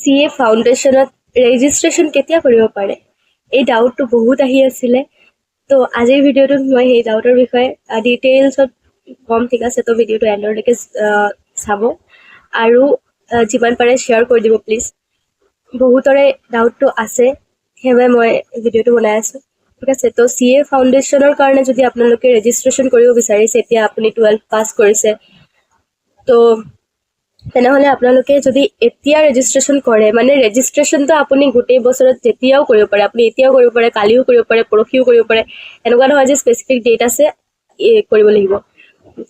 CA ফাউণ্ডেশ্যনত registration কেতিয়া কৰিব পাৰে? এই ডাউটটো বহুত আহি আছিলে। তো আজিৰ ভিডিঅ'টোত মই সেই ডাউটৰ বিষয়ে ডিটেইলছত কম, ঠিক আছে? তো ভিডিঅ'টো এণ্ডলৈকে চাব আৰু যিমান পাৰে শ্বেয়াৰ কৰি দিব প্লিজ। বহুতৰে ডাউটটো আছে, সেইবাবে মই ভিডিঅ'টো বনাই আছোঁ, ঠিক আছে? তো CA ফাউণ্ডেশ্যনৰ কাৰণে যদি আপোনালোকে ৰেজিষ্ট্ৰেশ্যন কৰিব বিচাৰিছে, এতিয়া আপুনি 12 পাছ কৰিছে, তো তেনেহ'লে আপোনালোকে যদি এতিয়া ৰেজিষ্ট্ৰেশ্যন কৰে, মানে ৰেজিষ্ট্ৰেশ্যনটো আপুনি গোটেই বছৰত যেতিয়াও কৰিব পাৰে, আপুনি এতিয়াও কৰিব পাৰে, কালিও কৰিব পাৰে, পৰহিও কৰিব পাৰে, এনেকুৱা নহয় যে স্পেচিফিক ডেট আছে কৰিব লাগিব,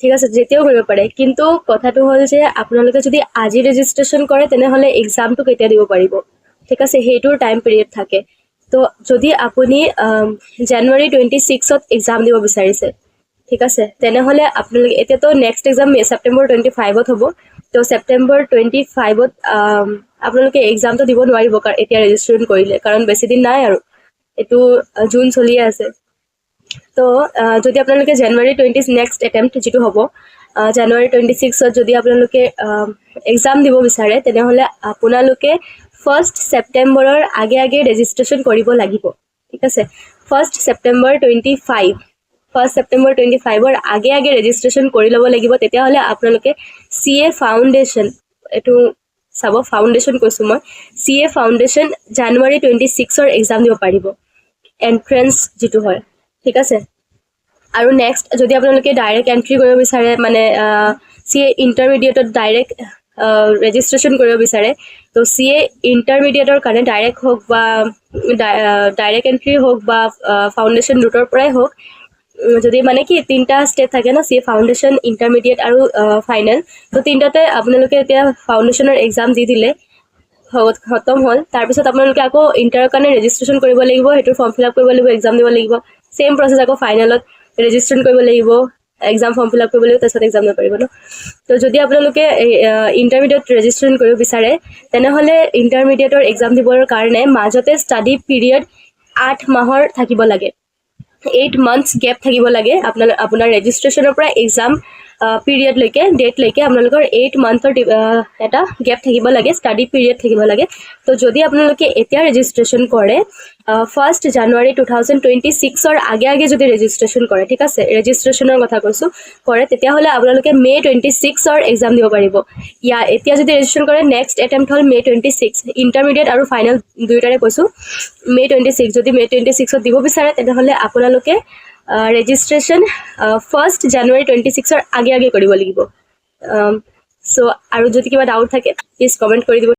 ঠিক আছে? যেতিয়াও কৰিব পাৰে। কিন্তু কথাটো হ'ল যে আপোনালোকে যদি আজি ৰেজিষ্ট্ৰেশ্যন কৰে তেনেহ'লে এক্সামটো কেতিয়া দিব পাৰিব, ঠিক আছে? সেইটোৰ টাইম পিৰিয়ড থাকে। তো যদি আপুনি জানুৱাৰী 26ত এক্সাম দিব বিচাৰিছে, ঠিক আছে, তেনেহ'লে আপোনালোকে এতিয়াতো নেক্সট এক্সাম ছেপ্টেম্বৰ 25ত হ'ব। তো ছেপ্টেম্বৰ 25ত আপোনালোকে এক্সামটো দিব নোৱাৰিব এতিয়া ৰেজিষ্ট্ৰেশ্যন কৰিলে, কাৰণ বেছি দিন নাই আৰু, এইটো জুন চলিয়ে আছে। তো যদি আপোনালোকে জানুৱাৰী 20 নেক্সট এটেম্প্ট যিটো হ'ব, জানুৱাৰী 26ত যদি আপোনালোকে এক্সাম দিব বিচাৰে, তেনেহ'লে আপোনালোকে 1 ছেপ্টেম্বৰৰ আগে আগে ৰেজিষ্ট্ৰেশ্যন কৰিব লাগিব, ঠিক আছে? 1 ছেপ্টেম্বৰ 25ৰ আগে আগে ৰেজিষ্ট্ৰেশ্যন কৰি ল'ব লাগিব। তেতিয়াহ'লে আপোনালোকে CA ফাউণ্ডেশ্যন, এইটো চাব, ফাউণ্ডেশ্যন কৈছোঁ মই, CA ফাউণ্ডেশ্যন জানুৱাৰী 26ৰ এক্সাম দিব পাৰিব, এণ্ট্ৰেঞ্চ যিটো হয়, ঠিক আছে? আৰু নেক্সট যদি আপোনালোকে ডাইৰেক্ট এণ্ট্ৰি কৰিব বিচাৰে, মানে CA ইণ্টাৰমিডিয়েটত ডাইৰেক্ট ৰেজিষ্ট্ৰেশ্যন কৰিব বিচাৰে, তো CA ইণ্টাৰমিডিয়েটৰ কাৰণে ডাইৰেক্ট হওক বা ডাইৰেক্ট এণ্ট্ৰি হওক বা ফাউণ্ডেশ্যন ৰুটৰ পৰাই হওক, যদি মানে কি 3টা ষ্টেপ থাকে ন, CA ফাউণ্ডেশ্যন, ইণ্টাৰমিডিয়েট আৰু ফাইনেল, তো 3টাতে আপোনালোকে এতিয়া ফাউণ্ডেশ্যনৰ এক্সাম দি দিলে, খতম হ'ল, তাৰপিছত আপোনালোকে আকৌ ইণ্টাৰৰ কাৰণে ৰেজিষ্ট্ৰেশ্যন কৰিব লাগিব, সেইটোৰ ফৰ্ম ফিল আপ কৰিব লাগিব, এক্সাম দিব লাগিব, ছেইম প্ৰচেছ আকৌ ফাইনেলত ৰেজিষ্ট্ৰেশ্যন কৰিব লাগিব, এক্সাম ফৰ্ম ফিল আপ কৰিব লাগিব, তাৰপিছত এক্সাম দিব পাৰিব ন। তো যদি আপোনালোকে ইণ্টাৰমিডিয়েট ৰেজিষ্ট্ৰেশ্যন কৰিব বিচাৰে, তেনেহ'লে ইণ্টাৰমিডিয়েটৰ এক্সাম দিবৰ কাৰণে মাজতে ষ্টাডি পিৰিয়ড 8 মাহৰ থাকিব লাগে, 8 months গেপ থাকিব লাগে। আপোনাৰ ৰেজিষ্ট্ৰেশ্যনৰ পৰা এক্সাম পিৰিয়ডলৈকে, ডেটলৈকে আপোনালোকৰ 8 monthৰ এটা গেপ থাকিব লাগে, ষ্টাডি পিৰিয়ড থাকিব লাগে। তো যদি আপোনালোকে এতিয়া ৰেজিষ্ট্ৰেশ্যন কৰে, 1 জানুৱাৰী 2026ৰ আগে আগে যদি ৰেজিষ্ট্ৰেশ্যন কৰে, ঠিক আছে, ৰেজিষ্ট্ৰেশ্যনৰ কথা কৈছোঁ, কৰে, তেতিয়াহ'লে আপোনালোকে মে 26ৰ এক্সাম দিব পাৰিব। এতিয়া যদি ৰেজিষ্ট্ৰেশ্যন কৰে, নেক্সট এটেম্প্ট হ'ল মে 26, ইণ্টাৰমিডিয়েট আৰু ফাইনেল দুয়োটাৰে কৈছোঁ, মে 26। যদি মে 26ত দিব বিচাৰে, তেনেহ'লে আপোনালোকে ৰেজিষ্ট্ৰেশ্যন 1 জানুৱাৰী 26ৰ আগে আগে কৰিব লাগিব। চ' আৰু যদি কিবা ডাউট থাকে প্লিজ কমেণ্ট কৰি দিব।